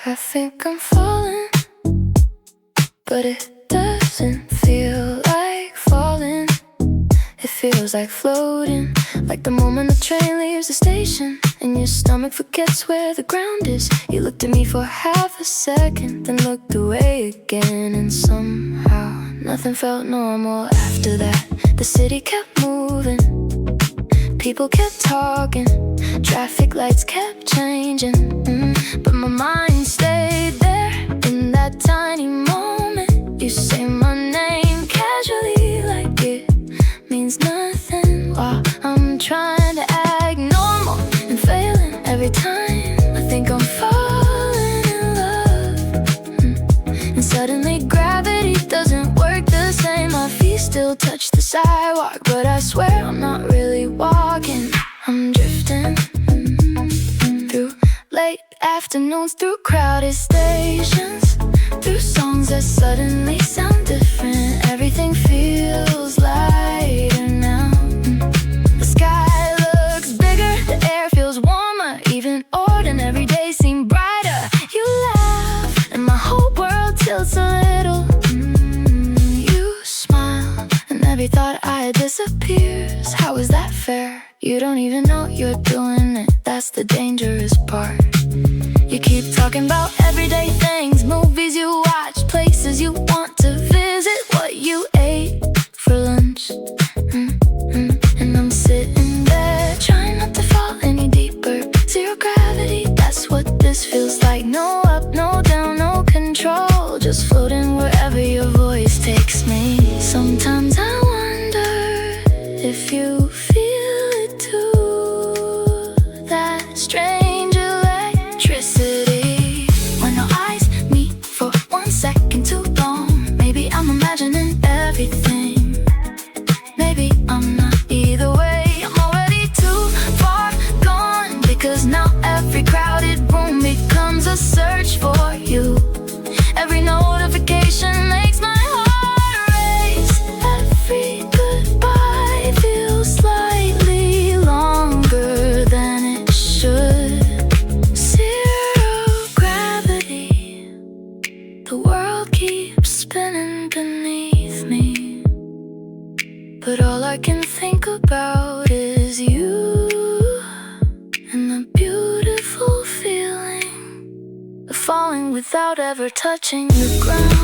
I think I'm falling, but it doesn't feel like falling. It feels like floating, like the moment the train leaves the station and your stomach forgets where the ground is. You looked at me for half a second, then looked away again, and somehow nothing felt normal after that. The city kept moving, people kept talking, traffic lights kept changing, but my mind stayed there in that tiny moment. You say my name casually like it means nothing, while I'm trying to act normal and failing every time I think I'm falling in love. And suddenly gravity doesn't work the same. My feet still touch the sidewalk, but I swear I'm not really walking. I'm drifting through late afternoons, through crowded stations, through songs that suddenly sound different. Everything feels lighter now. The sky looks bigger, the air feels warmer, even ordinary days seem brighter. You laugh and my whole world tilts a little. You smile and every thought I had disappears. How is that fair? You don't even know you're doing it, that's the dangerous part. You keep talking about everyday things, movies you watch, places you want to visit, what you ate for lunch. And I'm sitting there trying not to fall any deeper. Zero gravity, that's what this feels like. No up, no down, no control, just floating wherever your voice takes me. Sometimes I wonder if you feel it too, that strange electricity. When our eyes meet for 1 second too long, maybe I'm imagining everything, maybe I'm not. Either way, I'm already too far gone, because now every crowded room becomes a search for you. Every notification makes my heart race. Every goodbye feels slightly longer than it should. Zero gravity, the world keeps spinning beneath me, but all I can think about is you, and the beautiful feeling of falling without ever touching the ground.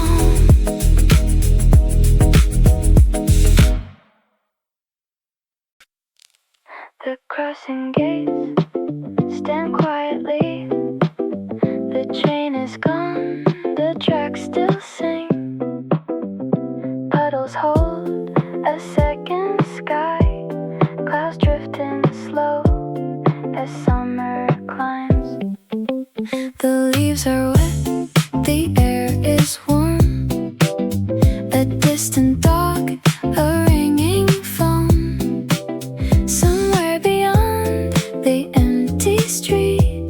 The crossing gates stand quietly. The train is gone, the tracks still sing. Puddles hold a second sky, clouds drifting slow as summer climbs. The leaves are wet, the air is warm. A distant dog, a ringing phone. Somewhere beyond the empty street,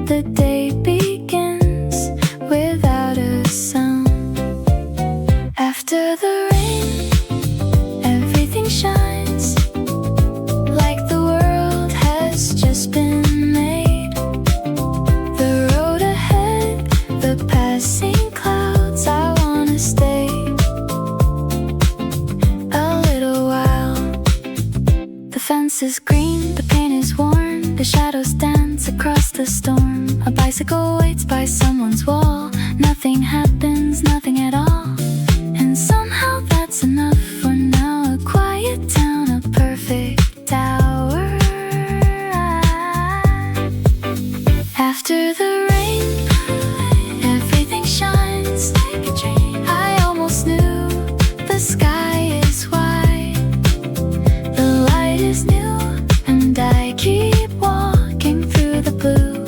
the day begins without a sound. After the rain, everything shines, like the world has just been made. The road ahead, the passing clouds, I wanna stay a little while. The fence is green, the paint is worn, the shadows dance across the storm. A bicycle waits by someone's wall. Nothing happens, nothing at all, and somehow that's enough for now. A quiet town, a perfect hour. After the rain, everything shines like a dream. I almost knew the sky is wide, the light is new, and I keep walking through the blue.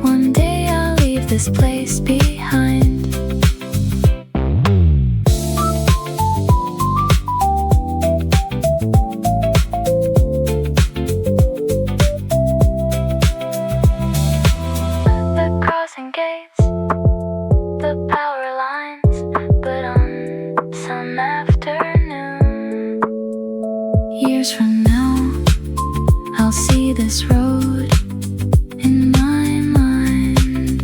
One day I'll leave this place behind. The crossing gates, the power lines, but on some afternoon, years from now, I'll see this road in my mind.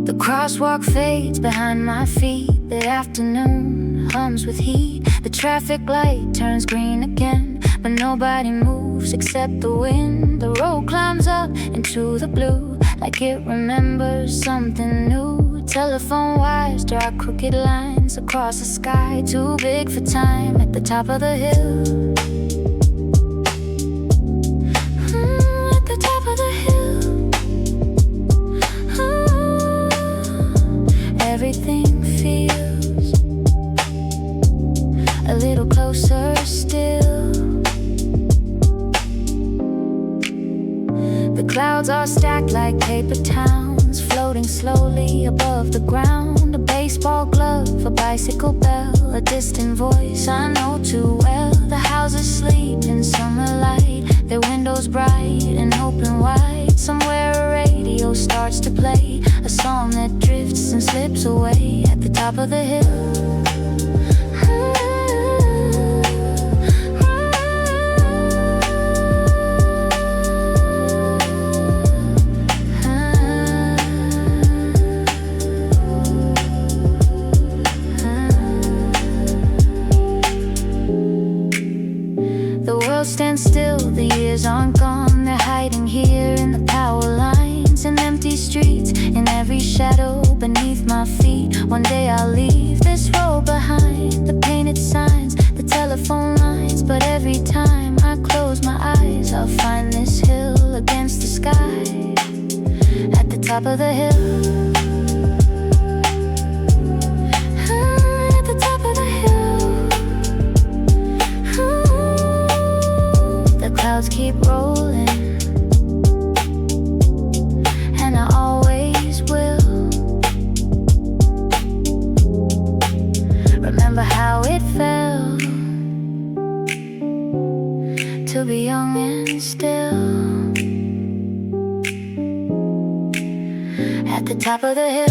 The crosswalk fades behind my feet. The afternoon hums with heat. The traffic light turns green again, but nobody moves except the wind. The road climbs up into the blue, like it remembers something new. Telephone wires draw crooked lines across the sky, too big for time at the top of the hill. At the top of the hill. Everything feels a little closer still. The clouds are stacked like paper towns, floating slowly above the ground. A baseball glove, a bicycle bell, a distant voice I know too well. The houses sleep in summer light, their windows bright and open wide. Somewhere a radio starts to play, a song that drifts and slips away at the top of the hill. Stand still, the years aren't gone. They're hiding here in the power lines, in empty streets, in every shadow beneath my feet. One day I'll leave this road behind, the painted signs, the telephone lines. But every time I close my eyes, I'll find this hill against the sky, at the top of the hill. Clouds keep rolling, and I always will. Remember how it felt to be young and still, at the top of the hill.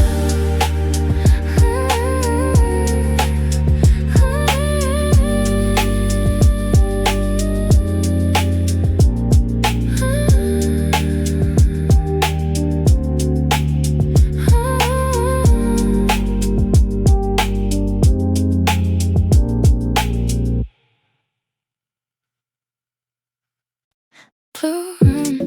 Blue room,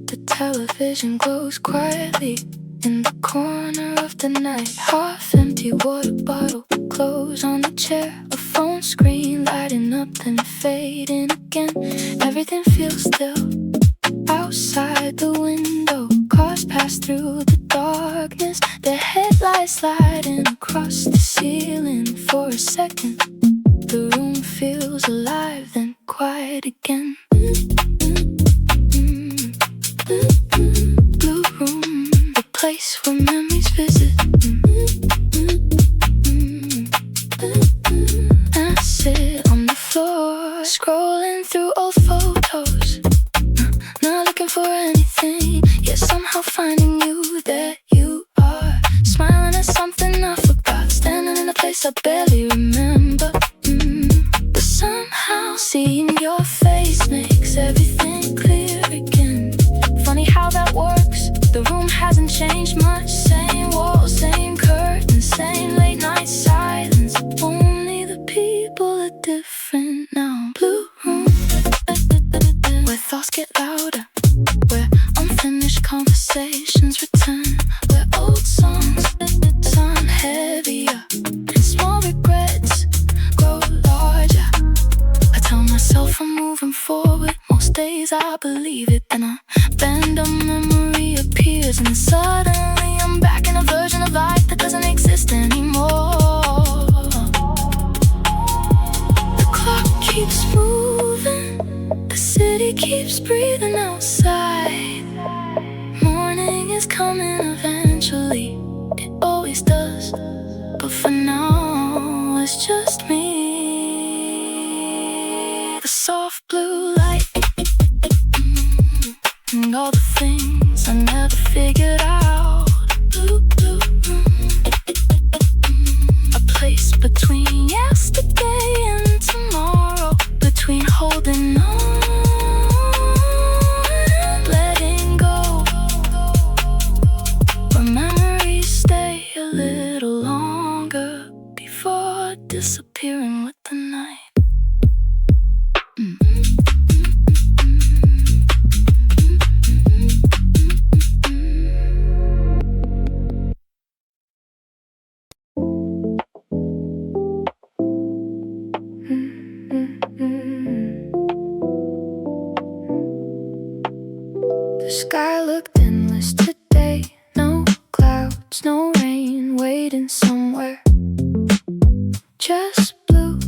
the television glows quietly in the corner of the night. Half empty water bottle, clothes on the chair, a phone screen lighting up then fading again. Everything feels still outside the window. Cars pass through the darkness, their headlights sliding across the ceiling. For a second, the room feels alive, then quiet again. Blue room, the place where memories visit. I sit on the floor, scrolling through old photos, not looking for anything, yet somehow finding you. There you are, smiling at something I forgot, standing in a place I barely remember. But somehow seeing your face makes everything clear again. Funny how that works, the room hasn't changed much. Same walls, same curtains, same late night silence. Only the people are different now. Blue room, where thoughts get louder, where unfinished conversations return, where old songs sound heavier and small regrets grow larger. I tell myself I'm moving forward, most days I believe it. Then a band of memory appears, and suddenly I'm back in a version of life that doesn't exist anymore. The clock keeps moving, the city keeps breathing outside. Morning is coming eventually, it always does. But for now, it's just me. The soft blue light, and all the things I never figured out. Blue, blue room, a place between yesterday and tomorrow, between holding on and letting go. endless today. No clouds, no rain, waiting somewhere. Just blue,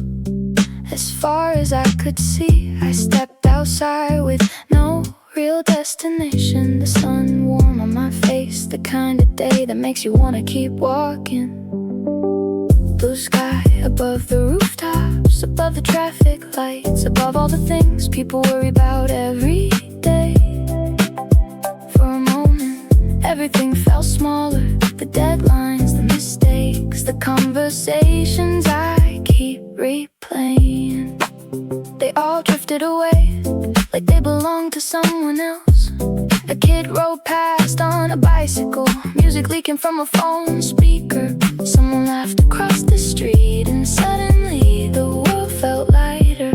as far as I could see. I stepped outside with no real destination. The sun warm on my face, the kind of day that makes you wanna keep walking. Blue sky above the rooftops, above the traffic lights, above all the things people worry about every day. For a moment, everything felt smaller. The deadlines, the mistakes, the conversations I keep replaying. They all drifted away, like they belonged to someone else. A kid rode past on a bicycle, music leaking from a phone speaker. Someone laughed across the street, and suddenly the world felt lighter.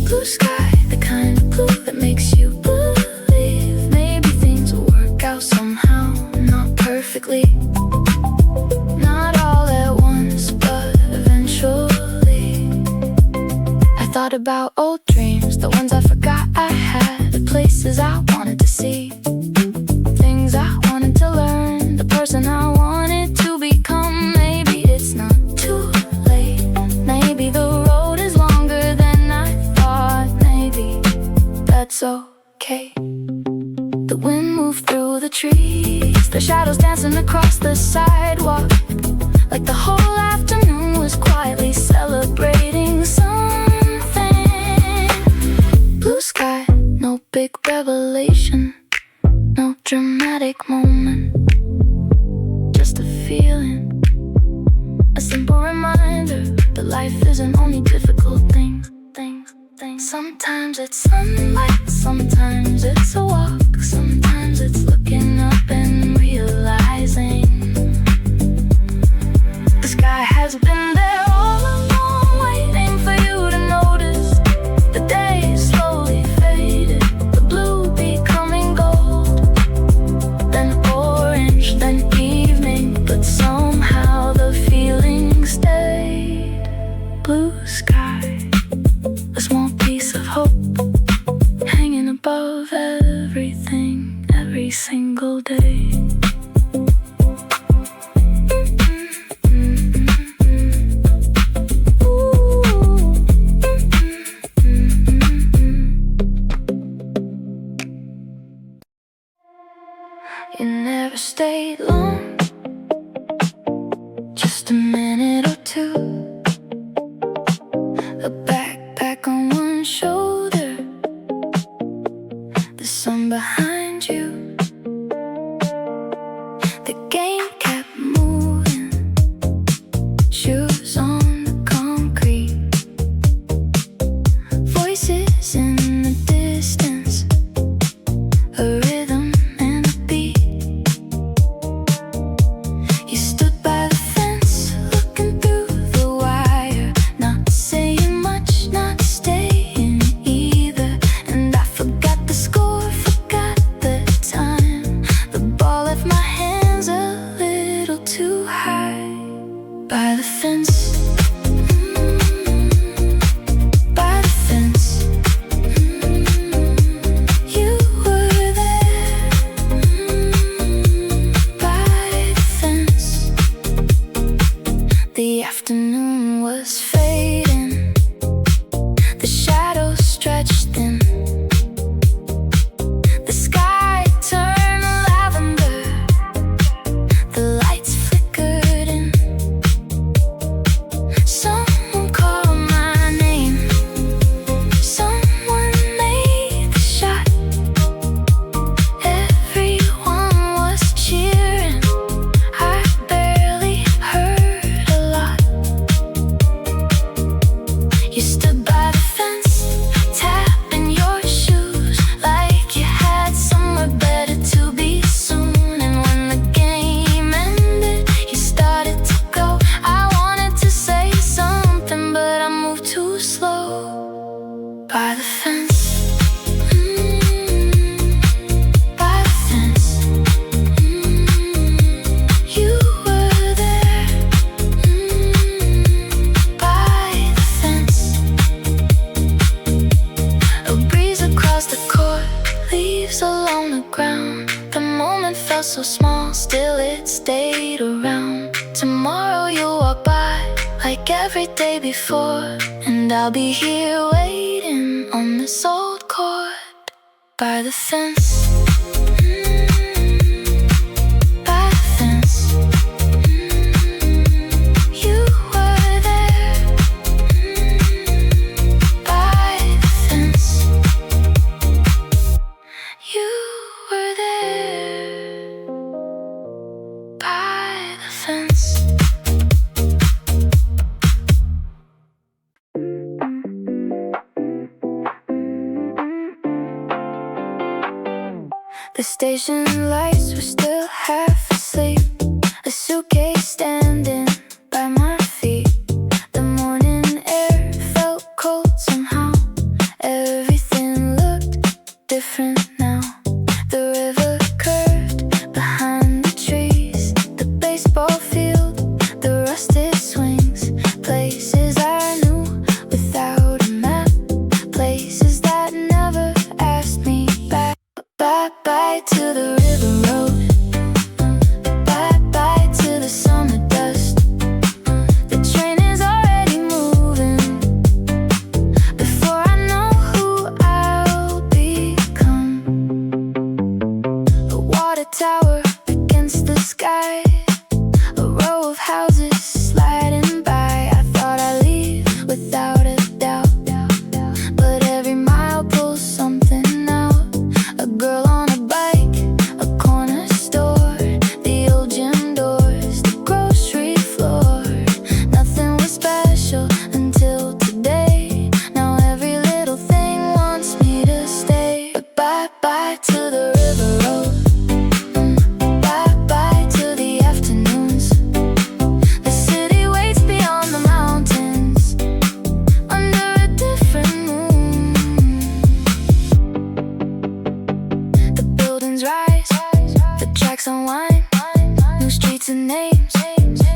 Blue sky, the kind of blue that makes you believe maybe things will work out somehow. Not perfectly, not all at once, but eventually. I thought about old dreams, the ones I forgot I had, the places I wanted to see, things I wanted to learn, the person I wanted to become. Maybe it's not too late, maybe the road is longer than I thought. Maybe that's okay. The wind moved through the trees, the shadows dancing across the sidewalk, like the whole afternoon was quietly celebrating something. Blue sky, no big revelation, no dramatic moment, just a feeling, a simple reminder that life isn't only difficult things. Sometimes it's sunlight, sometimes it's a walk, sometimes it's looking up and realizing the sky has been there all along, waiting for you to notice. The day slowly faded, the blue becoming gold, then orange, then evening, but somehow the feeling stayed. Blue sky, a small piece of hope, hanging above everything, every single day. You never stayed long, just a minute or two. A backpack on one shoulder, the sun behind you. The game kept moving, shoes on the concrete, voices in the distance, a rhythm and a beat. You stood by the fence, looking through the felt so small, still it stayed around. Tomorrow you'll walk by like every day before, and I'll be here waiting on this old court by the fence. By the fence. You were there. By the fence. You were there. By the fence. The station lights were still half asleep. A suitcase standing by my feet. The morning air felt cold somehow. Everything looked different now. The river curved behind the trees. The baseball field, the rusted swings. Places I knew without a map. Places that never asked me back. Bye-bye to the river road. Bye-bye to the summer dust. The train is already moving. Before I know who I'll become. A water tower against the sky. A row of houses sliding by. I thought I'd leave without a doubt, but every mile pulls something out. A girl on a bike, a corner store, the old gym doors, the grocery floor. Nothing was special until today. Now every little thing wants me to stay. But bye-bye to the river road. Bye-bye to the afternoons. The city waits beyond the mountains, under a different moon. The buildings rise, the tracks unwind. New streets and names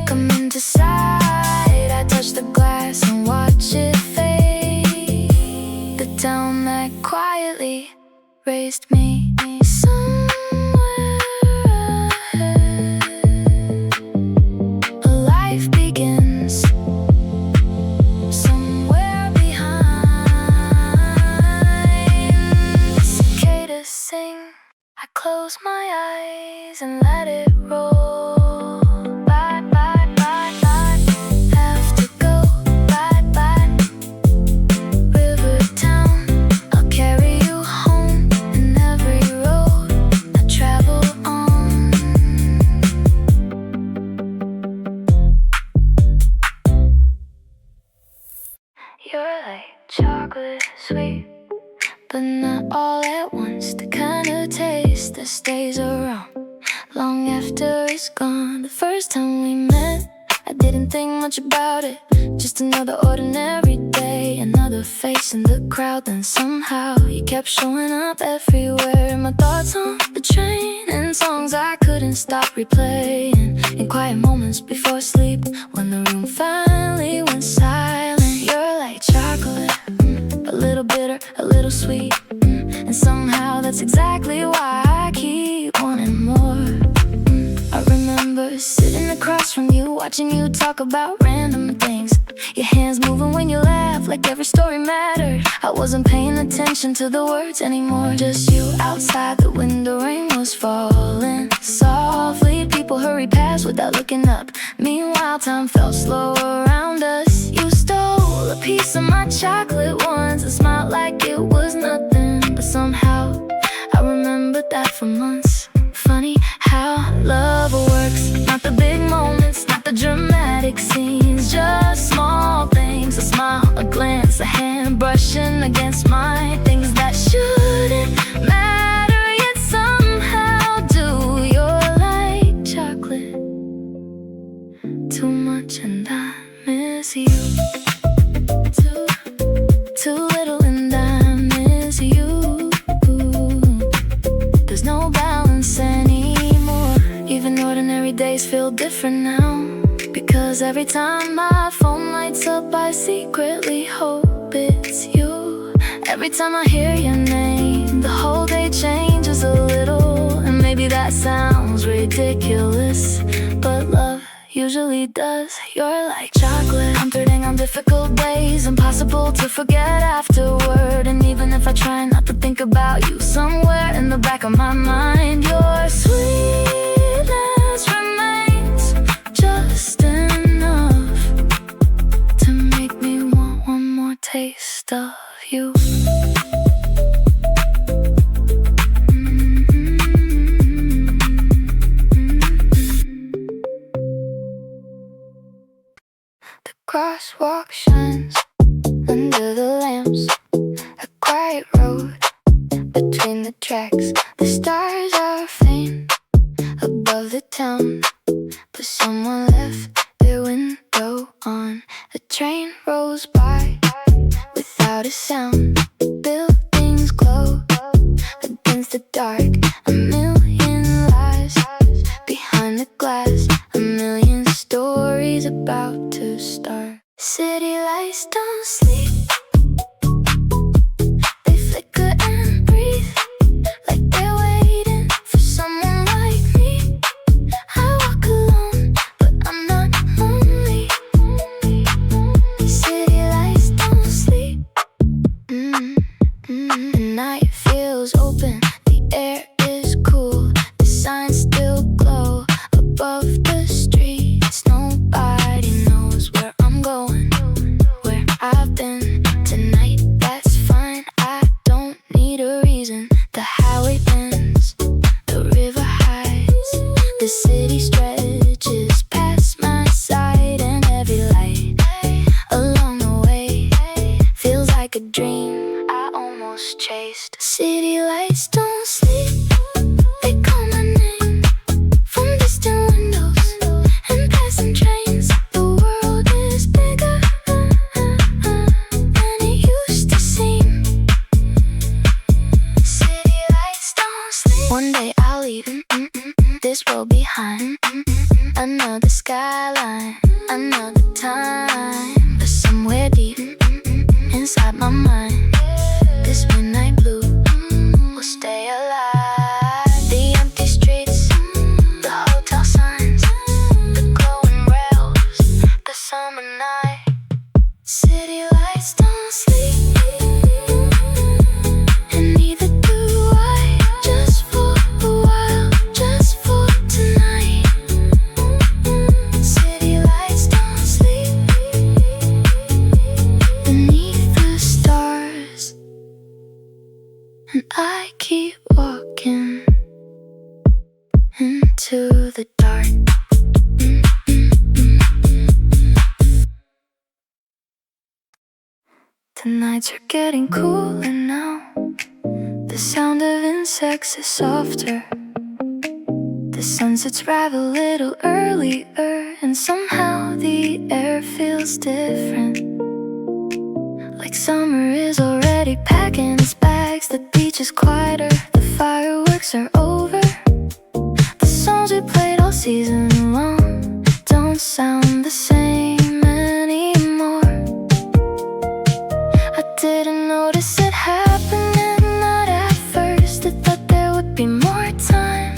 come into sight. I touch the glass and watch it fade. The town that quietly raised me. Somewhere ahead, a life begins. Somewhere behind, cicadas sing. I close my eyes and let it roll. Bye, bye, bye, bye. Have to go. Bye, bye. River town, I'll carry you home. In every road I travel on. You're like chocolate sweet, but not all at once. The kind of taste that stays around long after it's gone. The first time we met, I didn't think much about it. Just another ordinary day, another face in the crowd. Then somehow you kept showing up everywhere. My thoughts on the train and songs I couldn't stop replaying. In quiet moments before sleep, when the room finally went silent. You're like chocolate, a little bitter, a little sweet, and somehow that's exactly why I keep wanting more. I remember sitting across from you, watching you talk about random things. Your hands moving when you laugh, like every story mattered. I wasn't paying attention to the words anymore. Just you outside the window, rain was falling softly. People hurried past without looking up. Meanwhile, time felt slow around us. You stole a piece of my chocolate once. It smiled like it was nothing, but somehow I remembered that for months. Funny how love works. Not the big moments, not the dramatic scenes, just small things. A smile, a glance, a hand brushing against mine. Things that shouldn't matter, yet somehow do. You're like chocolate, too much and I miss you. Too little and I miss you. There's no balance anymore. Even ordinary days feel different now, because every time my phone lights up I secretly hope it's you. Every time I hear your name, the whole day changes a little. And maybe maybe that sounds ridiculous, but love usually does. You're like chocolate, comforting on difficult days, impossible to forget afterward. And even if I try not to think about you, somewhere in the back of my mind, your sweetness remains just enough to make me want one more taste of you. Crosswalk shines under the lamps, a quiet road between the tracks. The stars are faint above the town, but someone left their window on. A train rolls by without a sound. Buildings glow against the dark. A million lies behind the glass, a million stories about to start. City lights don't sleep, they flicker and breathe like they're waiting for someone like me. I walk alone, but I'm not lonely. City lights don't sleep. The night feels open, the air is cool, the signs still glow above the streets. Nobody knows where I'm going, where I've been tonight. That's fine, I don't need a reason. The highway bends, the river hides, the city stretches past my side, and every light along the way feels like a dream I almost chased. City lights don't sleep, they call my name from distant windows and passing trains. The world is bigger than it used to seem. City lights don't sleep. One day I'll leave this world behind, another skyline, another time. But somewhere deep inside my mind, this midnight blue will stay alive. The empty streets, the hotel signs, the glowing rails, the summer night. City lights don't sleep, and neither do I. Just for a while, just for tonight. City lights don't sleep beneath the stars, and I keep walking into the dark. The nights are getting cooler now, the sound of insects is softer, the sunsets arrive a little earlier, and somehow the air feels different. Like summer is already packing its bags, the beach is quieter, the fireworks are over. The songs we played all season long don't sound the same anymore. I didn't notice it happening, not at first. I thought there would be more time,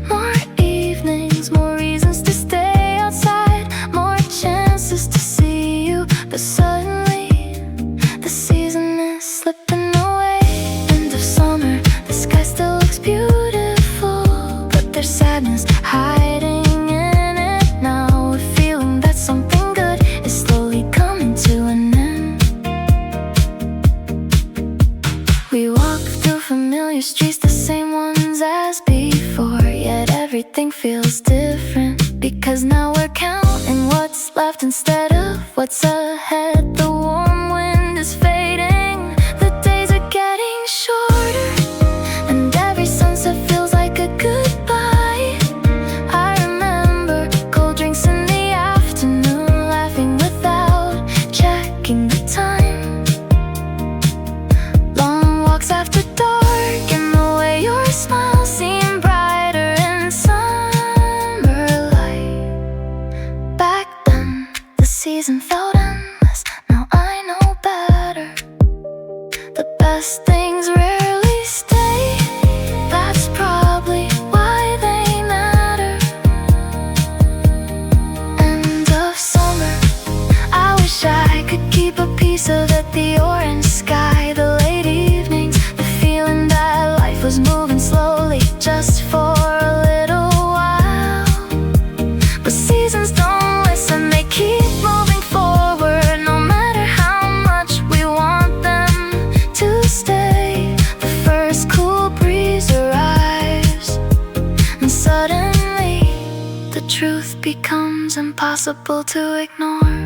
more evenings, more reasons to stay outside, more chances to see you. But suddenly the season is slipping away. End of summer, the sky still looks beautiful, but there's sadness hiding in it now. A feeling that something good is slowly coming to an end. We walk through familiar streets, the same ones as before, yet everything feels different, because now we're counting what's left instead of what's ahead. The warm wind is fading, the days are getting shorter, and every sunset feels like a goodbye. I remember cold drinks in the afternoon, laughing without checking the time. Long walks after dark, and the way your smile seemed brighter in summer light. Back then, the season felt endless, now I know better. truth becomes impossible to ignore.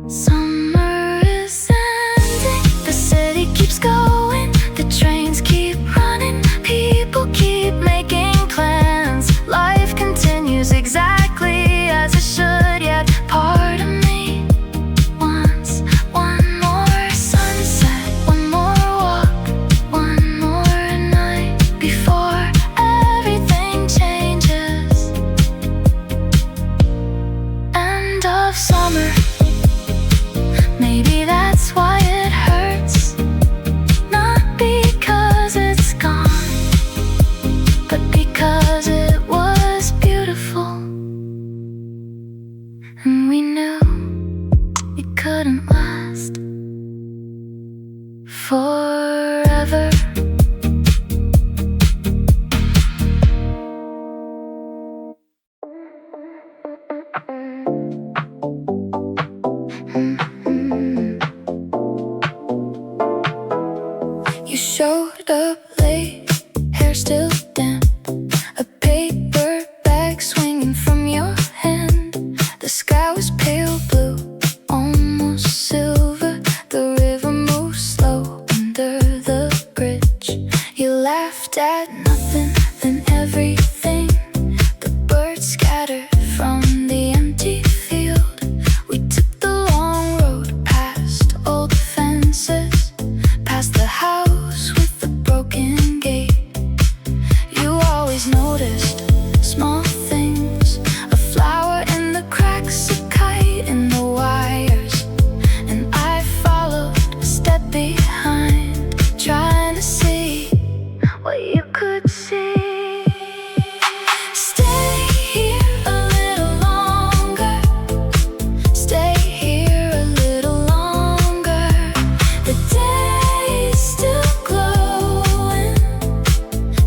Summer is ending, the city keeps going, the trains keep running, people keep making plans. Life continues exactly as it should, yet part of me wants one more sunset, one more walk, one more night before everything changes. End of summer, maybe that's why it hurts. Not because it's gone, but because it was beautiful. And we knew it couldn't last forever. You showed up late, hair still damp, a paper bag swinging from your hand. The sky was pale blue, almost silver. The river moved slow under the bridge. You laughed at nothing and everything. The birds scattered from the empty field. We took the long road past old fences, past the house with the broken gate. You always noticed small things, a flower in the cracks, a kite in the wires. And I followed a step behind, trying to see what you could see. Stay here a little longer, stay here a little longer. The day is still glowing,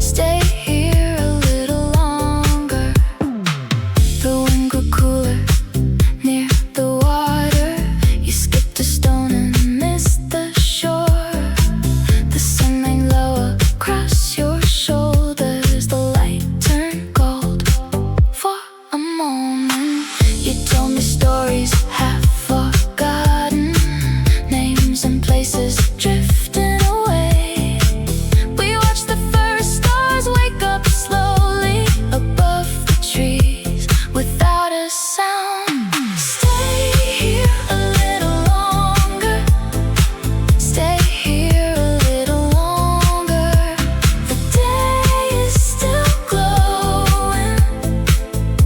stay here a little longer. The wind grew cooler near the water. You skipped a stone and missed the shore. The sun lay low across your shoulders. The light turned gold for a moment. You told me stories half forgotten, names and places drifting away. We watched the first stars wake up slowly above the trees without a sound. Stay here a little longer, stay here a little longer. The day is still glowing,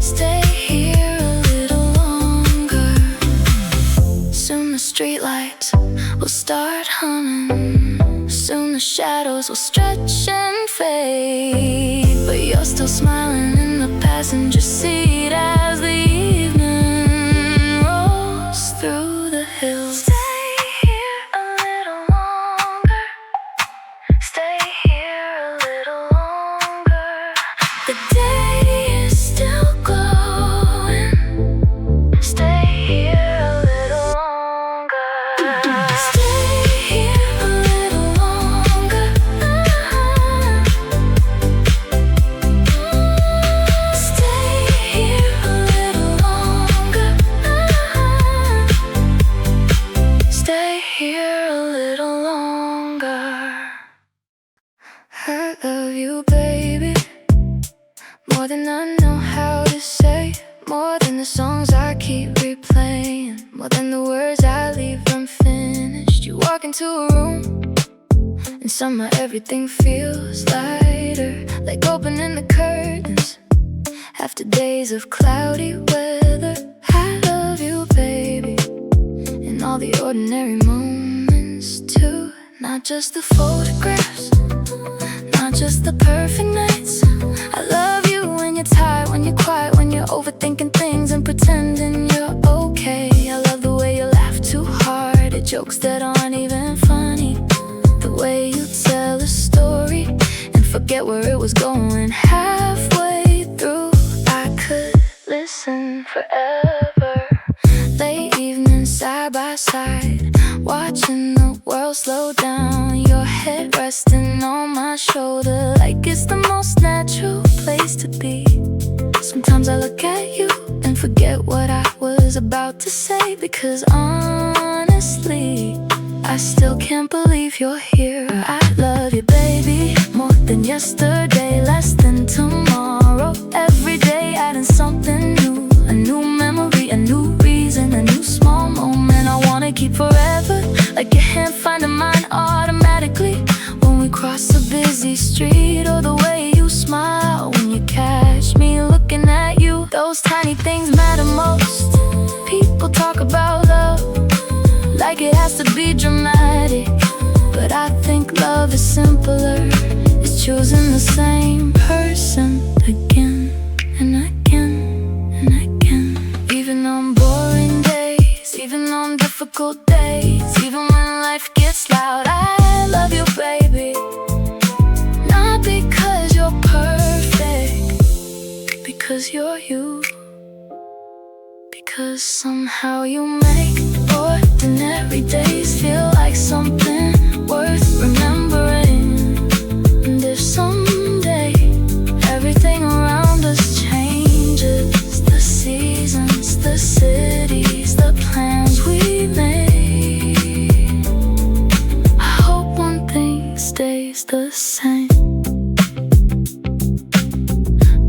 stay here a little longer. Soon the streetlights will start humming, soon the shadows will stretch and fade. But you're still smiling in the passenger seat as the evening rolls through the hills. Stay here a little longer, stay here a little longer. The day is still glowing, stay here a little longer. Stay here a little longer. Stay here a little longer. Stay here a little longer. I love you, baby, more than I know how to say, more than the songs I keep replaying, more than the words I leave unfinished. You walk into a room and somehow everything feels lighter, like opening the curtains after days of cloudy weather. I love you, baby, in all the ordinary moments too. Not just the photographs, not just the perfect nights. I love you when you're tired, when you're quiet, when you're overthinking things and pretending you're okay. I love the way you laugh too hard at jokes that aren't even funny, the way you tell a story and forget where it was going halfway through. I could listen forever, late evenings side by side, watching the world slow down, your head resting on my shoulder, like it's the most natural place to be. Sometimes Sometimes I look at you and forget what I was about to say, because honestly, I still can't believe you're here. I love you, baby, more than yesterday, less than tomorrow. Every day adding something new, a new memory, a new reason, a new small moment I wanna keep forever. Like your hand finding mine automatically when we cross a busy street, or the way you smile when you catch me looking at you. Those tiny things matter most. People talk about love like it has to be dramatic, but I think love is simpler. It's choosing the same person again and again and again. Even on boring days, even on difficult days, even when life gets loud, I love you, baby. Not because you're perfect, because you're you. Because somehow you make ordinary days feel like something worth remembering. And if someday everything around us changes, the seasons, the cities, the plans we made, I hope one thing stays the same.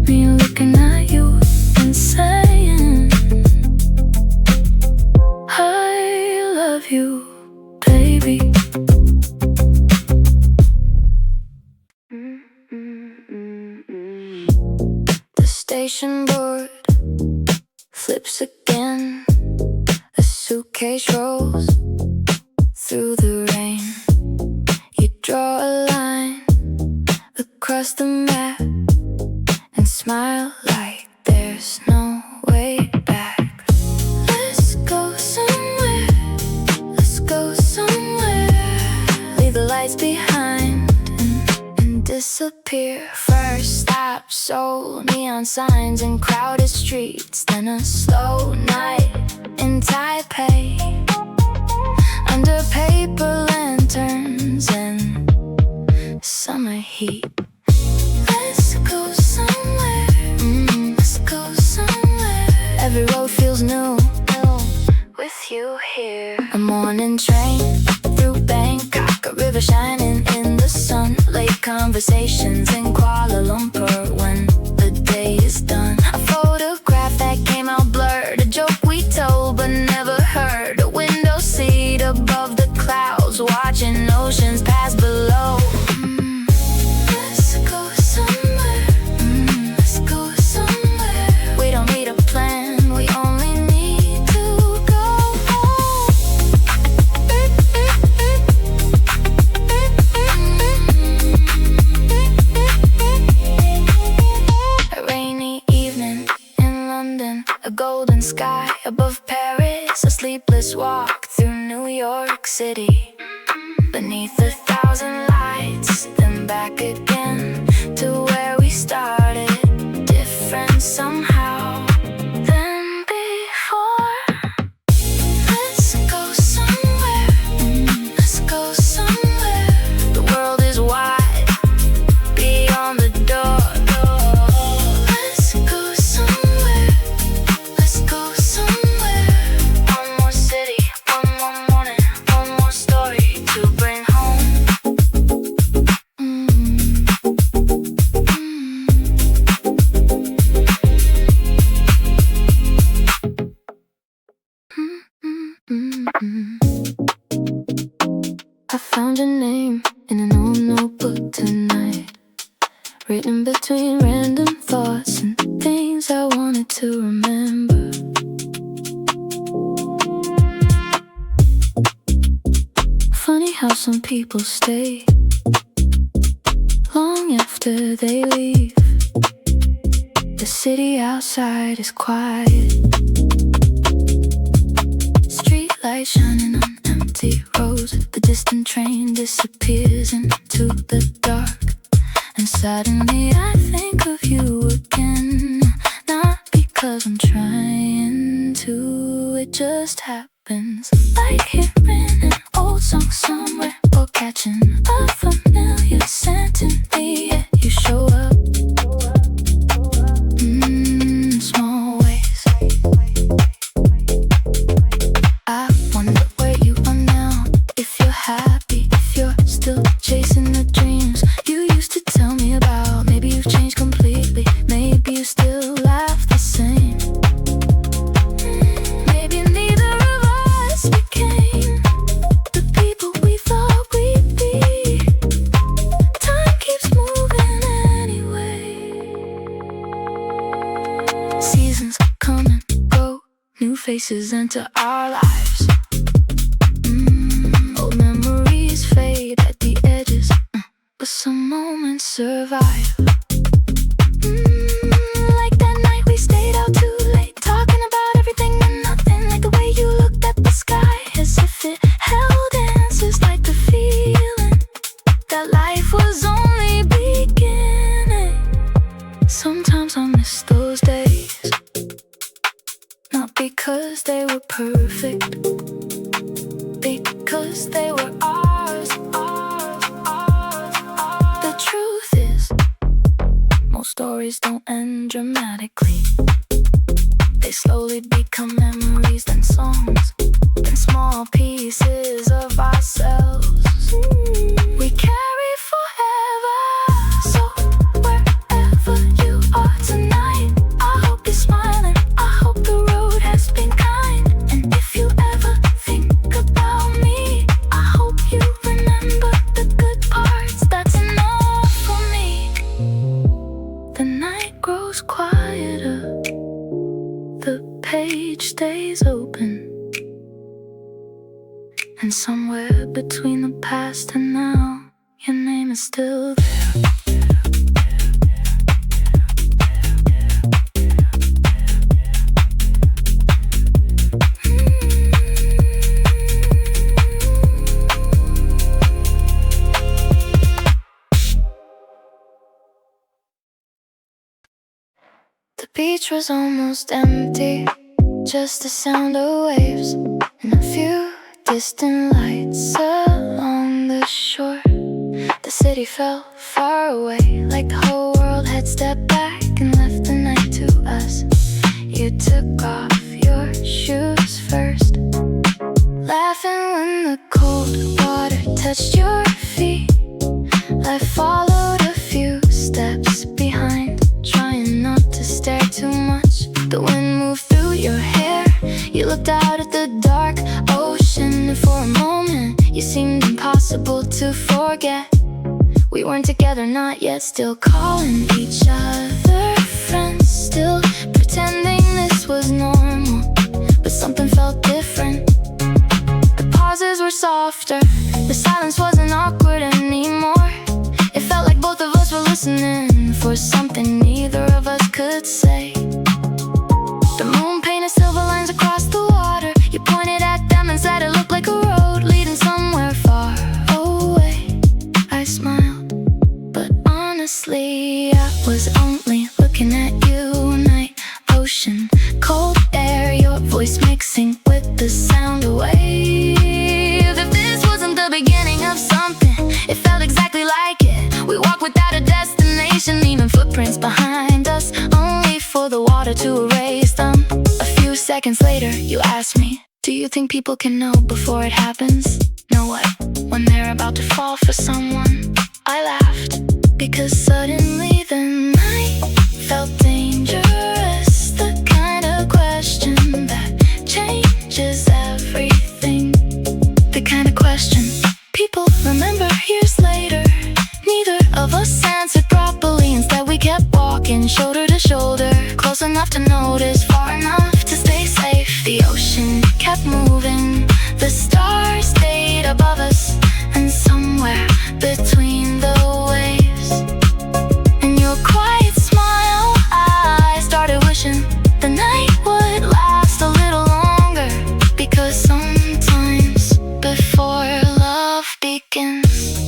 Me looking at you and saying, I love you, baby. The station board flips again. A suitcase rolls through the rain. You draw a line across the map and smile like there's no way back. Let's go somewhere, let's go somewhere. Leave the lights behind and disappear. First stop, Seoul, neon signs and crowded streets. Then a slow night in Taipei, under paper lanterns and summer heat. Let's go somewhere, let's go somewhere. Every road feels new with you here. A morning train through Bangkok, a river shining in the sun. Late conversations in Kuala Lumpur when the day is done. A photograph that came out blurred, a joke we told but never heard. A window seat above the clouds, watching oceans pass below. Let's go somewhere, let's go somewhere. We don't need a plan, we only need to go home. A rainy evening in London, a golden sky above Paris, a sleepless walk through New York City. Beneath 1,000 lights, then back again to where we started. Different somehow than before. Let's go somewhere, let's go somewhere. The world is wide beyond the door. Let's go somewhere, let's go somewhere. One more city, one more morning, one more story to bring home. I found your name in an old notebook tonight, written between random thoughts and things I wanted to remember. Funny how some people stay long after they leave. The city outside is quiet, street lights shining on empty roads. The distant train disappears into the dark, and suddenly I think of you again. Not because I'm trying to, it just happens. Like hearing an old song somewhere, or catching a familiar scent in the air. You show up, Seasons come and go, new faces enter our lives. Old memories fade at the edges, but some moments survive. Like that night we stayed out too late, talking about everything and nothing. Like the way you looked at the sky, as if it held answers. Like the feeling that life was only beginning. Sometimes I miss those days, not because they were perfect, because they were ours. The truth is, most stories don't end dramatically. They slowly become memories, then songs, then small pieces of ourselves we carry forever. So wherever you are tonight, I hope you're smiling, I hope the road has been kind. And if you ever think about me, I hope you remember the good parts. That's enough for me. The night grows quieter, the page stays open, and somewhere between the past and now, your name is still there. The beach was almost empty, just the sound of waves and a few distant lights along the shore. The city felt far away, like the whole world had stepped back and left the night to us. You took off your shoes first, laughing when the cold water touched your feet. I followed a few steps behind, trying not to stare too much. The wind moved through your hair, you looked out at the dark ocean, and for a moment you seemed impossible to forget. We weren't together, not yet, still calling each other friends, still pretending this was normal, but something felt different. The pauses were softer, the silence wasn't awkward anymore. It felt like both of us were listening for something neither of us could say. The moon painted silver lines across the water. You pointed at them and said it looked like a road leading somewhere far away. I smiled, but honestly I was only looking at you. Night, ocean, cold air, your voice mixing with the sound of waves. If this wasn't the beginning of something, it felt exactly like it. We walked without a destination, leaving footprints behind us, only for the water to erase them. A few seconds later, you asked me, do you think people can know before it happens? Know what? When they're about to fall for someone? I laughed, because suddenly the night felt dangerous. The kind of question that changes everything. The kind of question people remember years later. Neither of us answered properly. Instead we kept walking shoulder to shoulder, close enough to notice, far enough to stay safe. The ocean kept moving, the stars stayed above us, and somewhere between the waves and your quiet smile, I started wishing the night would last a little longer. Because sometimes before love begins,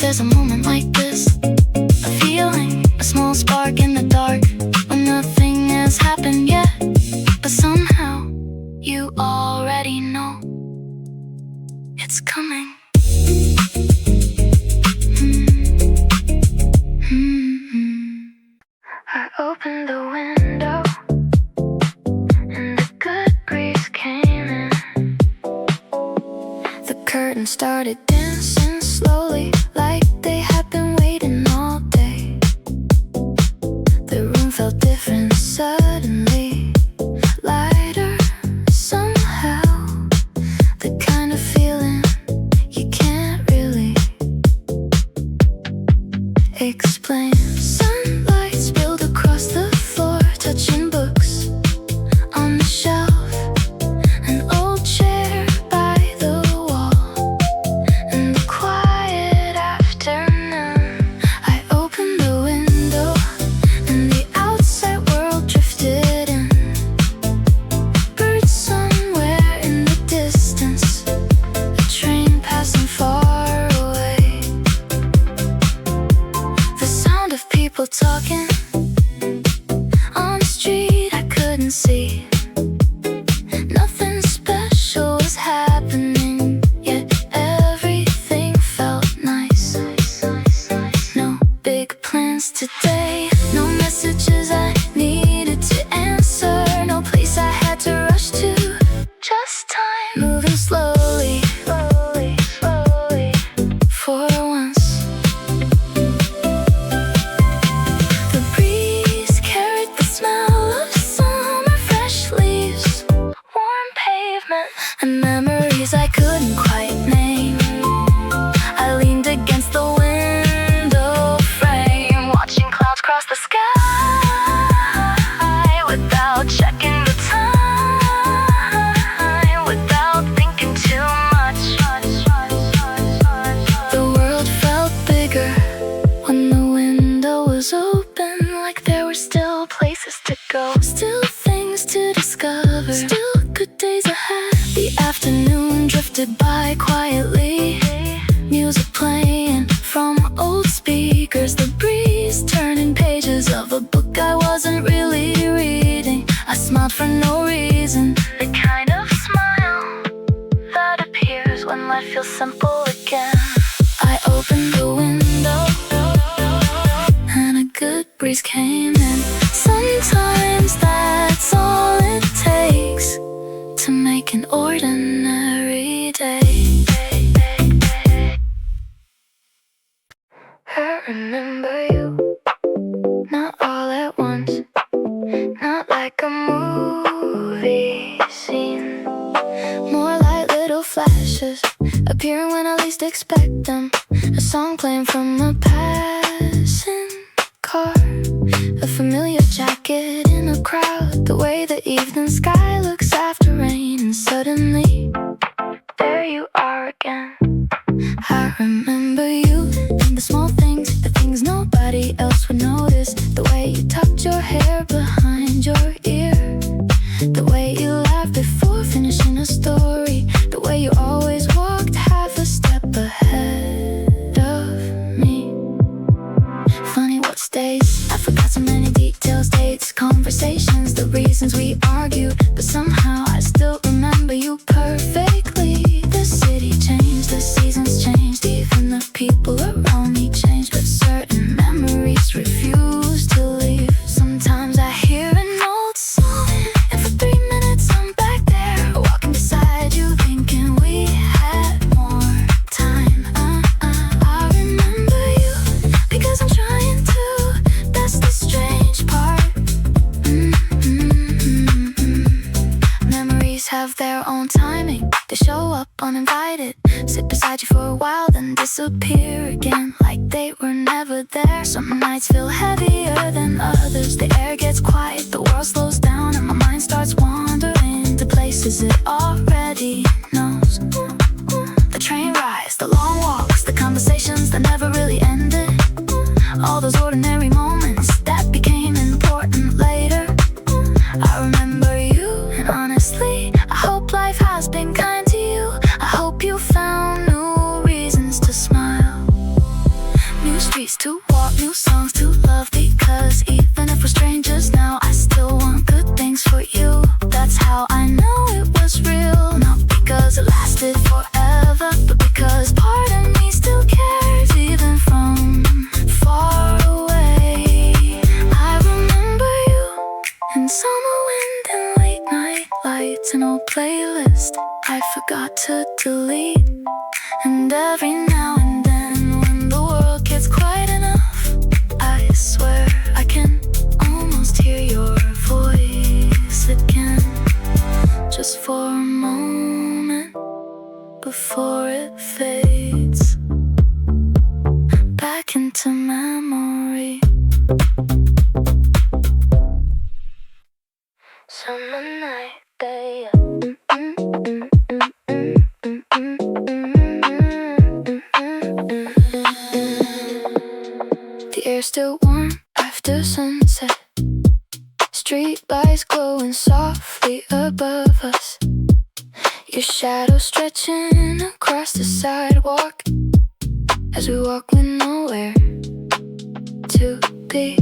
there's a moment like this, a feeling, a small spark in the dark, when nothing has happened yet, but somehow you already know it's coming. I opened the window and a good breeze came in. The curtain started dancing slowly, like they had been waiting all day. The room felt different suddenly, lighter somehow. The kind of feeling you can't really explain. Sunlight spilled across the floor, touching books on the shelf, an old chair by the wall. In the quiet afternoon, I opened the window and the outside world drifted in. Birds somewhere in the distance, a train passing far away. The sound of people talking on the street I couldn't see. Nothing special was happening, yet everything felt nice. No big plans today, no messages I needed to answer, no place I had to rush to. Just time moving slowly, slowly, slowly, for once. The breeze carried the smell of summer, fresh leaves, warm pavement, and memories I couldn't quite name. I leaned against the window frame, watching clouds cross the sky without checking the time, without thinking too much. The world felt bigger when the window was open, like there were still places to go, still things to discover, still good days ahead. The afternoon drifted by quietly, music playing from old speakers, the breeze turning pages of a book I wasn't really reading. I smiled for no reason, the kind of smile that appears when life feels simple again. I opened the window and a good breeze came in. Sometimes that's all it takes to make an ordinary day. I remember you, not all at once, not like a movie scene, more like little flashes appearing when I least expect them. A song playing from a passing car, a familiar jacket in a crowd, the way the evening sky looks after rain, and suddenly there you are again. I remember you and the small things, the things nobody else would notice, the way you tucked your hair behind your ear, the way you laughed before finishing a story, the way you always walked half a step ahead of me. Funny what stays, I forgot so many details, dates, conversations, the reasons we argued, but somehow I still remember you perfectly. The city changed, the seasons changed, even the people around me changed, but certain memories refuse to leave. Sometimes I hear an old song, and for 3 minutes I'm back there, walking beside you, thinking we had more time. I remember you, because I'm trying to, that's the strange part. Memories have their own timing, they show up uninvited, sit beside you for a while, then disappear again, like they were never there. Some nights feel heavier than others, the air gets quiet, the world slows down, and my mind starts wandering to places it already knows. The train rides, the long walks, the conversations that never really ended, all those ordinary moments that became important later. I remember you, and honestly, I hope life has been kind to you. I hope you found new reasons to smile, new streets to walk, new songs to love, because even if we're strangers now, I still want good things for you. That's how I know it was real, not because it lasted forever, but because part of me still cares, even from far away. I remember you in summer wind and late night lights, an old playlist I forgot to delete. And every now and then when the world gets quiet enough, I swear I can almost hear your voice again, just for a moment before it fades back into memory. after sunset. Street lights glowing softly above us. Your shadow stretching across the sidewalk as we walk with nowhere to be.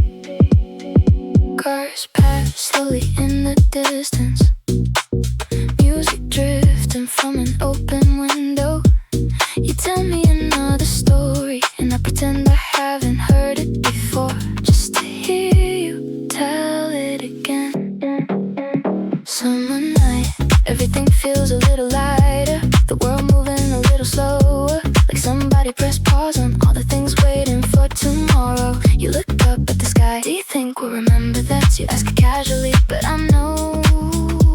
Cars pass slowly in the distance. Music drifting from an open window. You tell me another story, and I pretend I haven't heard it before, just to hear you tell it again. Summer night, everything feels a little lighter. The world moving a little slower, like somebody pressed pause on all the things waiting for tomorrow. You look up at the sky, do you think we'll remember that? You ask it casually, but I know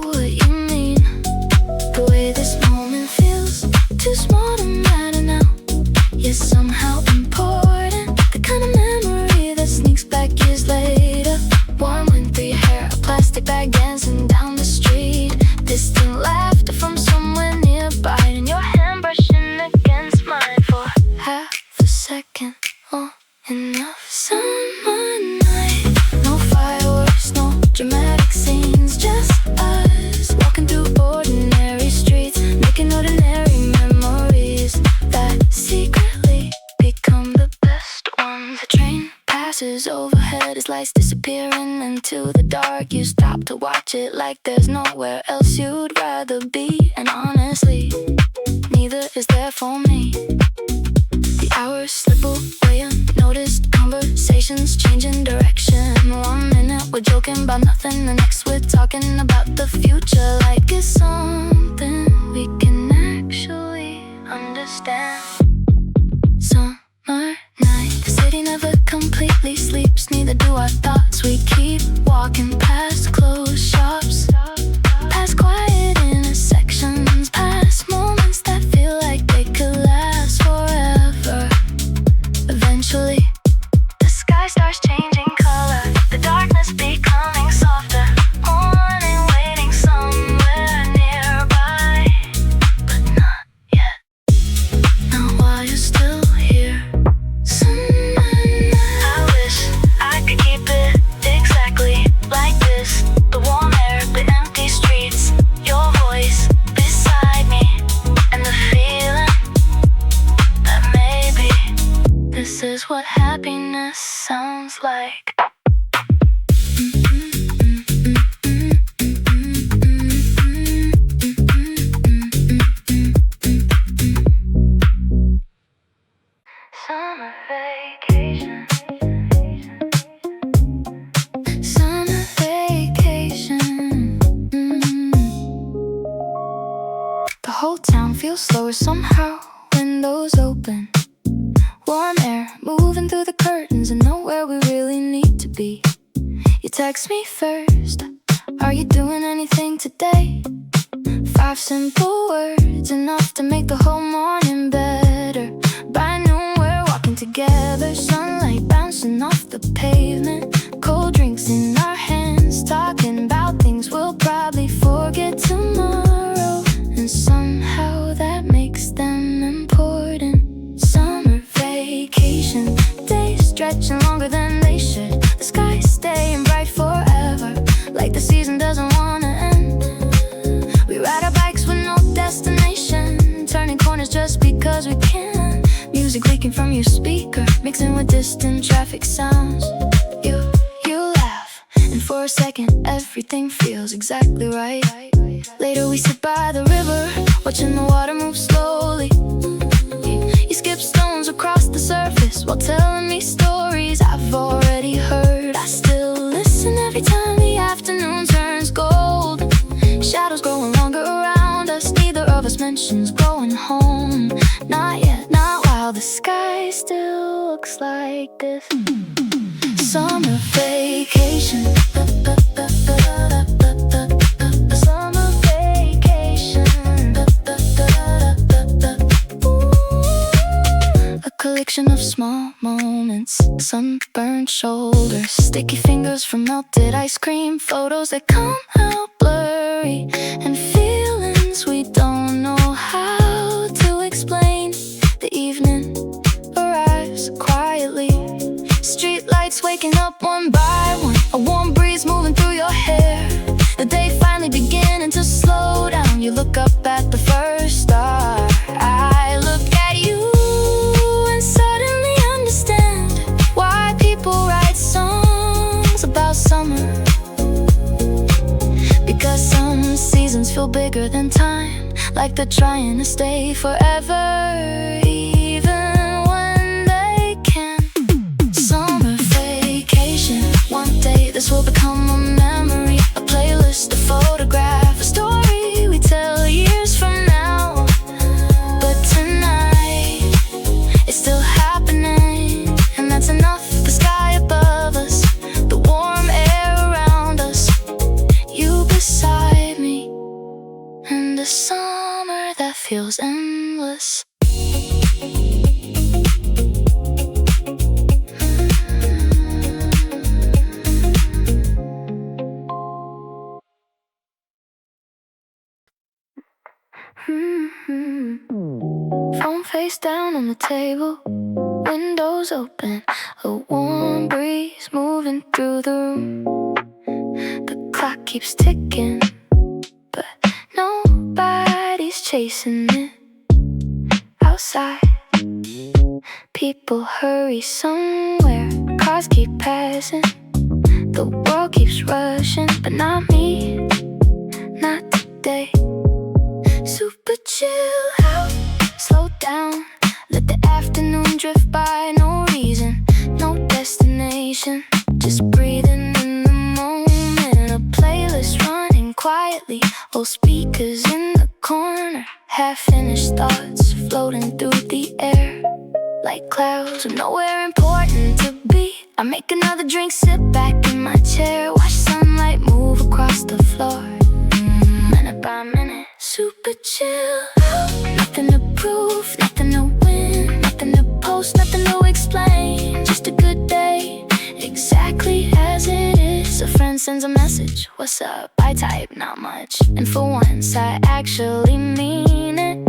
what you mean. The way this moment feels too small to matter now, yet somehow important. The kind of memory that sneaks back years later. Warm wind through your hair, a plastic bag dancing down the street. Distant laughter from somewhere nearby, and your hand brushing against mine for half a second. Oh, enough. Summer night, no fireworks, no dramatic scenes, just us walking through ordinary streets, making ordinary memories that secretly become the best ones. The train passes overhead as lights disappearing into the dark. You stop to watch it like there's nowhere else you'd rather be, and honestly, neither is there for me. The hours slip away unnoticed, conversations changing direction. 1 minute we're joking about nothing, the next we're talking about the future like it's something we can actually understand. Summer night, the city never completely sleeps, neither do our thoughts. We keep walking past closed shops, past quiet intersections, past moments that feel like they could last forever. Eventually, the sky starts changing color, the darkness becoming softer. Morning waiting somewhere nearby, but not yet. Now while you're still here, I wish I could keep it exactly like this. The warm air, the empty streets, your voice beside me, and the feeling that maybe this is what happiness sounds like. Summer vacation. Summer vacation. The whole town feels slower somehow. Windows open, warm air moving through the curtains, and nowhere we really need to be. You text me first, are you doing anything today? 5 simple words, enough to make the whole morning better. By noon we're walking together, sunlight bouncing off the pavement, cold drinks in our hands, talking about things we'll probably forget tomorrow, and somehow that makes them important. Summer vacation, days stretching longer than they should, the sky staying bright forever, like the season doesn't wanna end. We ride our bikes with no destination, turning corners just because we can. Music leaking from your speaker, mixing with distant traffic sounds. You laugh, and for a second everything feels exactly right. Later we sit by the river, watching the water move slowly. You skip stones across the surface while telling me stories I've already heard. I still listen every time the afternoon turns gold. Shadows growing longer around us, neither of us mentions going home. Not yet, not while the sky still looks like this. Summer vacation. Summer vacation. A collection of small moments, sunburned shoulders, sticky fingers from melted ice cream, photos that come out blurry, and feelings we don't know how to explain. The evening arrives quietly, street lights waking up 1 one by one, a warm breeze moving through your hair. The day finally beginning to slow down. You look up at the first star. I look at you and suddenly understand why people write songs about summer. Because some seasons feel bigger than time, like they're trying to stay forever, even when they can't. Summer vacation, one day this will become a memory, a playlist, a photograph, a story we tell years from now. But tonight, it's still happening, and that's enough. The sky above us, the warm air around us, you beside me, and the summer that feels endless. Phone face down on the table, windows open, a warm breeze moving through the room. The clock keeps ticking, but nobody's chasing it. Outside, people hurry somewhere, cars keep passing, the world keeps rushing, but not me, not today. Super chill out, slow down, let the afternoon drift by. No reason, no destination, just breathing in the moment. A playlist running quietly, old speakers in the corner, half-finished thoughts floating through the air like clouds with nowhere important to be. I make another drink, sit back in my chair, watch sunlight move across the floor, minute by minute. Super chill out, nothing to prove, nothing to win, nothing to post, nothing to explain. Just a good day, exactly as it is. A friend sends a message, what's up? I type, not much, and for once I actually mean it.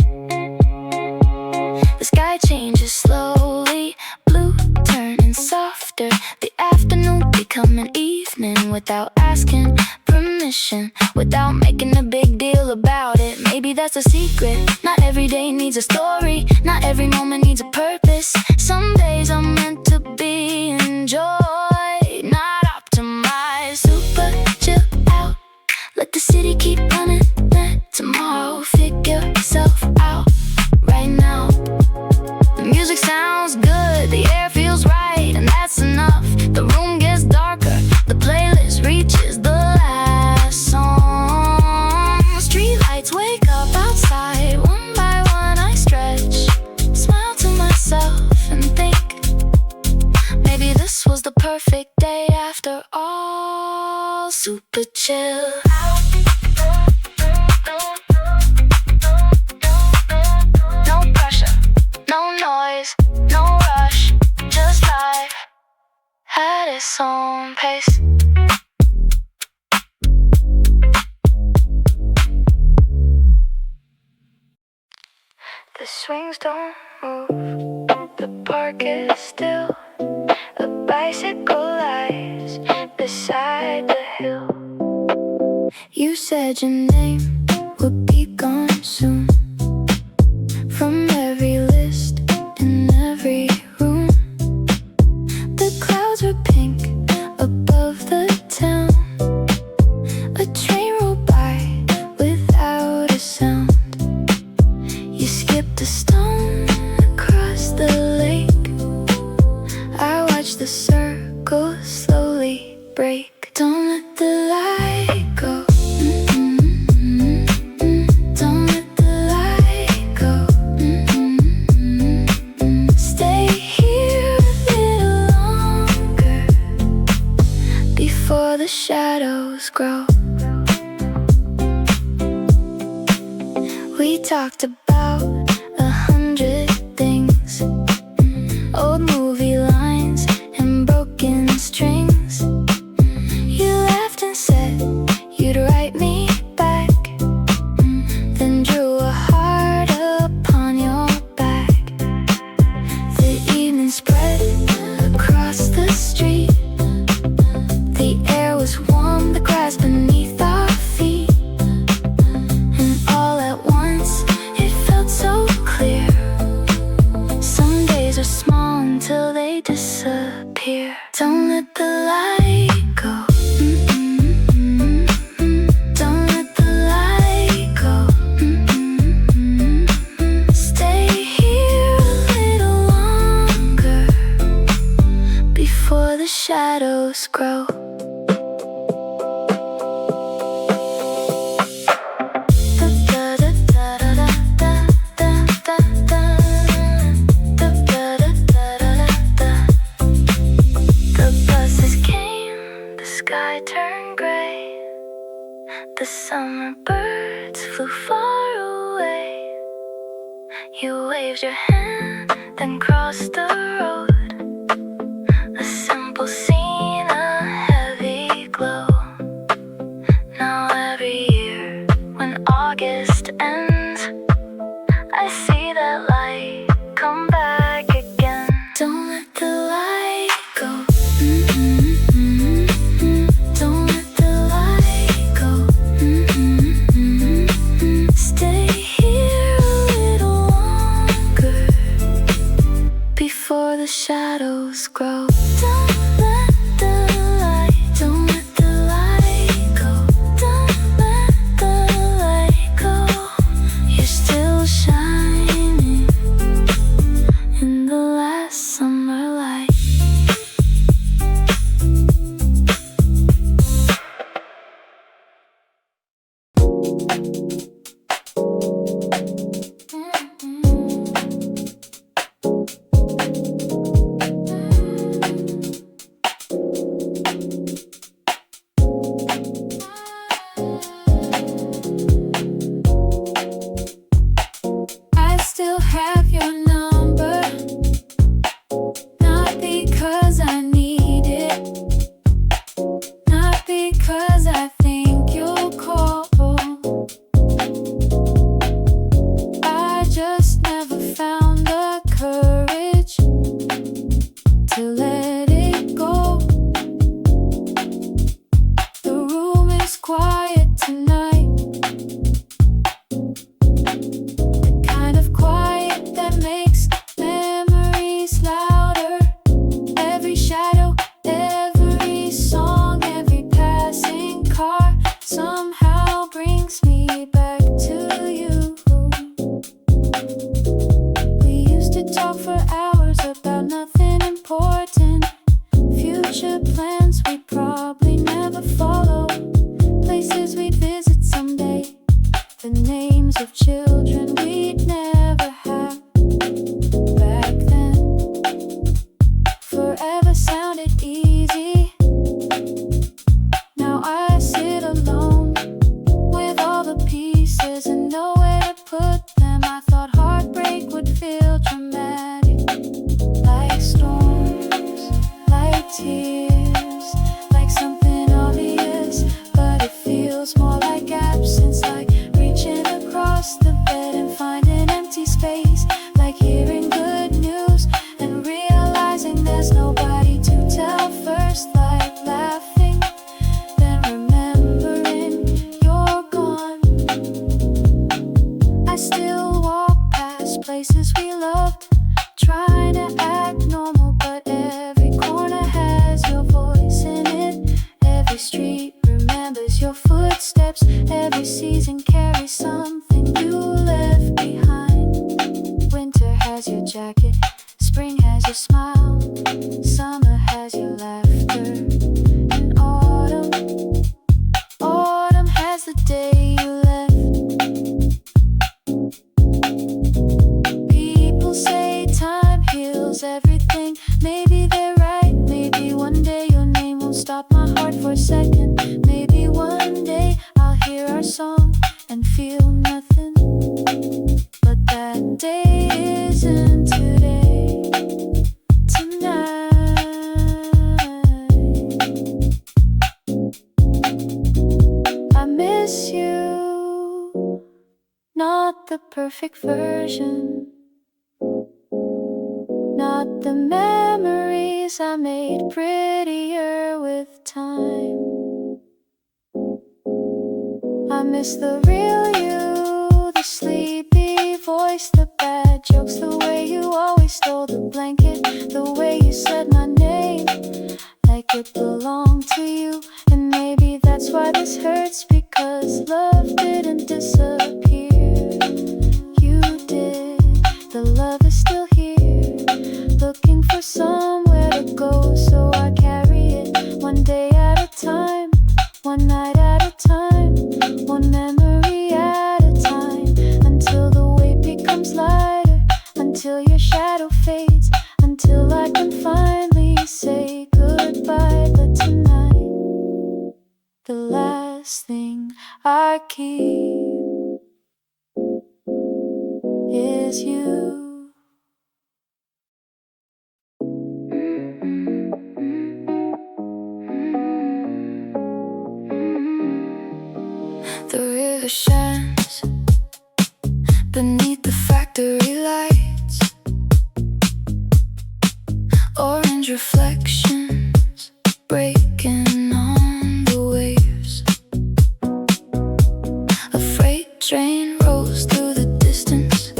The sky changes slowly, blue turning softer, the afternoon become an evening without asking permission, without making a big deal about it. Maybe that's a secret. Not every day needs a story, not every moment needs a purpose. Some days are meant to be enjoyed, not optimized. Super chill out, let the city keep running, let tomorrow figure itself out. Right now, the music sounds good, the air feels right, and that's enough. The room gets darker, the playlist reaches the last song. Streetlights wake up outside, one by one I stretch, smile to myself and think, maybe this was the perfect day after all. Super chill out. No pressure, no noise, no rush, just life at its own pace. The swings don't move, the park is still, a bicycle lies beside the hill. You said your name would be gone soon, from every list in every room. The clouds were pink above the town, a train rolled by without a sound. You skipped a stone across the lake, I watched the circle slowly break. Don't let the light go, don't let the light go. Stay here a little longer before the shadows grow. We talked about 100 things, old movie lines and broken strings. You laughed and said you'd write me back, then drew a heart upon your back. The evening spread across the street, sky turned gray. The summer birds flew far away. You waved your hand, then crossed the road. A simple scene, a heavy glow. Now every year, when August ends, I see that light come back again. Don't let the light go. Don't let the light go. Stay here a little longer before the shadows grow. Don't let the light, don't let the light go. Don't let the light go. You're still shining in the last summer light. I still have your number, not because I need it, not because I think you'll call. I just never found the courage to let it go. The room is quiet tonight, the kind of quiet that makes memories louder. Every shadow, every song, every passing car somehow brings me back to you. We used to talk for hours about nothing important. Future plans we'd probably never follow. Places we'd visit someday. The names of children we'd never have. Back then, forever sounded easy. Now I sit alone with all the pieces and nowhere to put them. I thought heartbreak would feel dramatic, like storms, like tears, like something obvious. But it feels more like absence, like reaching across the bed and finding empty space, like hearing good news and realizing there's nobody to tell first, like laughing, then remembering you're gone. I still walk past places we loved, trying to act normal, but every corner has your voice in it. Every street remembers your footsteps. Every season carries something you left behind. Winter has your jacket, spring has your smile, summer has your laughter, and autumn has the day you left. People say time heals everything. Maybe they're right. Maybe one day your name won't stop my heart for a second. Maybe one day I'll hear our song and feel nothing. But that day isn't today, tonight. I miss you, not the perfect version, not the memories I made prettier with time. I miss the real you, the sleepy voice, the bad jokes, the way you always stole the blanket, the way you said my name like it belonged to you. And maybe that's why this hurts, because love didn't disappear. You did, the love is still here, looking for somewhere to go. So I carry it one day at a time, one night at a time, one memory at a time, until the weight becomes lighter, until your shadow fades, until I can finally say goodbye. But tonight last thing I keep is you. The river shines beneath the factory lights, orange reflections breaking on the waves. A freight train rolls through the distance,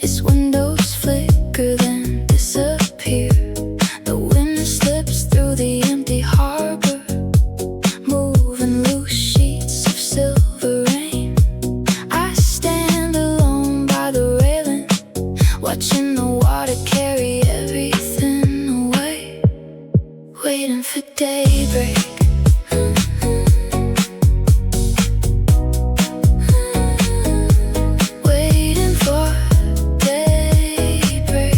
its windows flicker then disappear. The wind slips through the empty harbor, moving loose sheets of silver rain. I stand alone by the railing, watching the water carry everything away, waiting for daybreak. Waiting for daybreak.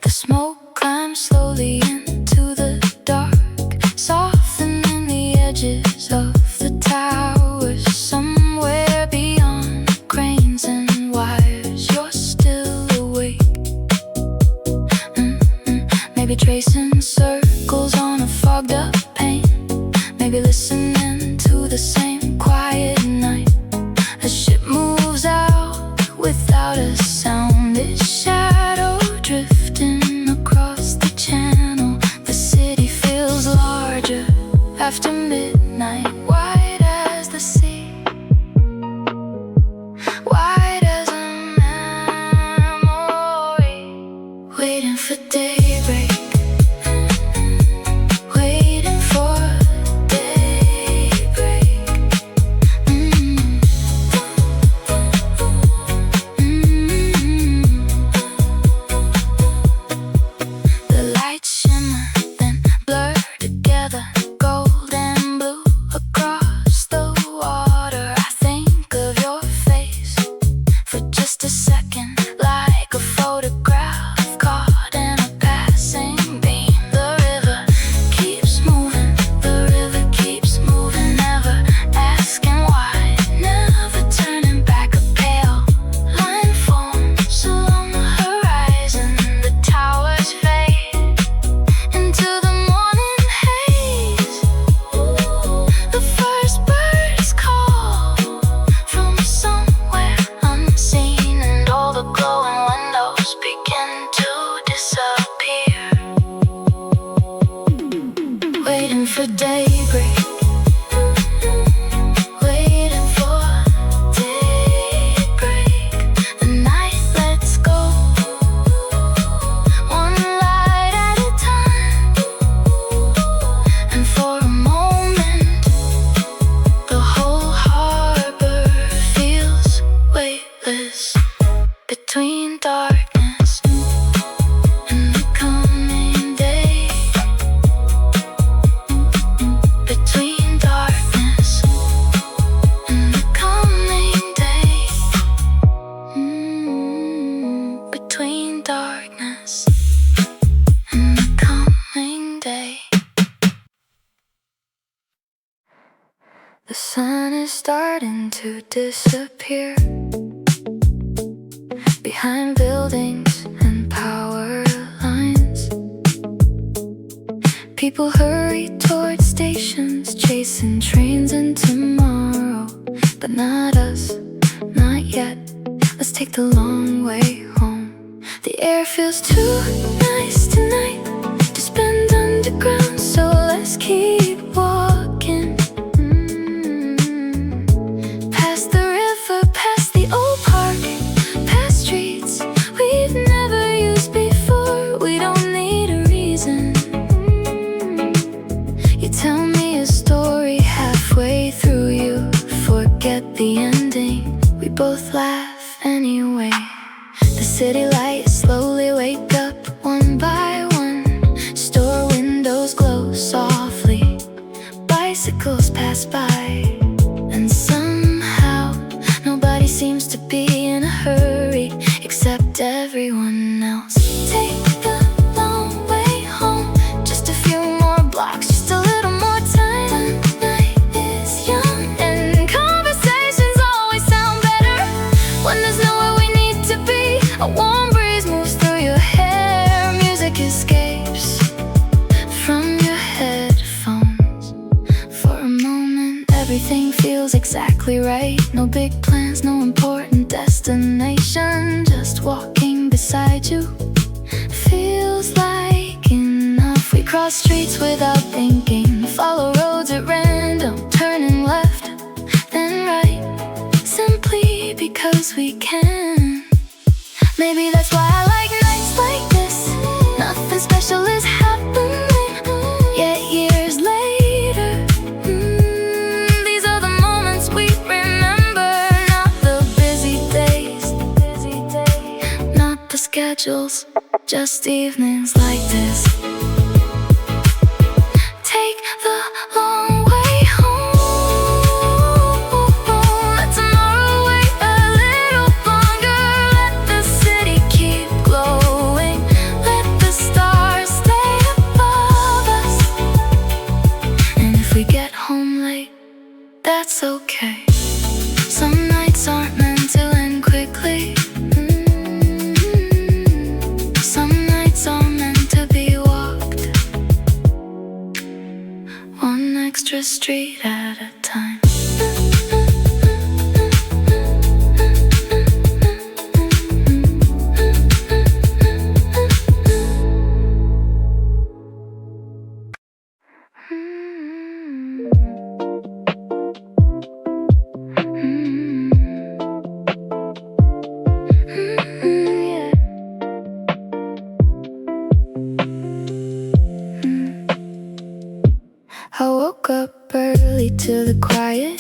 The smoke climbs slowly into the dark, softening the edges of the towers. Somewhere beyond cranes and wires, you're still awake. Maybe tracing circles on a fogged up pane, maybe listening to the same quiet night. A ship moves out without a sound, its shadow drifting across the channel. The city feels larger after midnight, wide as the sea, wide as a memory. Waiting for daybreak. Waiting for daybreak. The lights shimmer, then blur together, gold and blue across the water. I think of your face for just a second, like a photograph caught in a passing beam. The river keeps moving, never asking why, never turning back. A pale line forms along the horizon, the towers fade into the morning haze. The first birds call from somewhere unseen, and all the glowing windows begin to disappear. Waiting for daybreak. Waiting for daybreak. The night lets go, one light at a time. And for a moment, the whole harbor feels weightless. Between darkness and the coming day. Between darkness and the coming day. Between darkness and the coming day. The sun is starting to disappear behind buildings and power lines. People hurry toward stations, chasing trains in tomorrow. But not us, not yet. Let's take the long way home. The air feels too nice tonight to spend underground, so let's keep walking. Past the river, past the old park, past streets we've never used before. We don't need a reason. You tell me a story halfway through, you forget the ending. We both laugh anyway. The city lights slowly wake up one by one. Store windows glow softly. Bicycles pass by. And somehow nobody seems to be in a hurry except everyone else. Take the long way home, just a few more No big plans, no important destination, just walking beside you feels like enough. We cross streets without thinking, follow roads at random, turning left, then right, simply because we can. Maybe that's why I like nights like this. Nothing special is happening, yet years later, these are the moments we remember. Not the busy days, not the schedules, just evenings like this. Take the long way home. Let tomorrow wait a little longer. Let the city keep glowing. Let the stars stay above us. And if we get home late, that's okay. Some nights aren't meant to end quickly. Some nights are meant to be walked, one extra street at a time. I woke up early to the quiet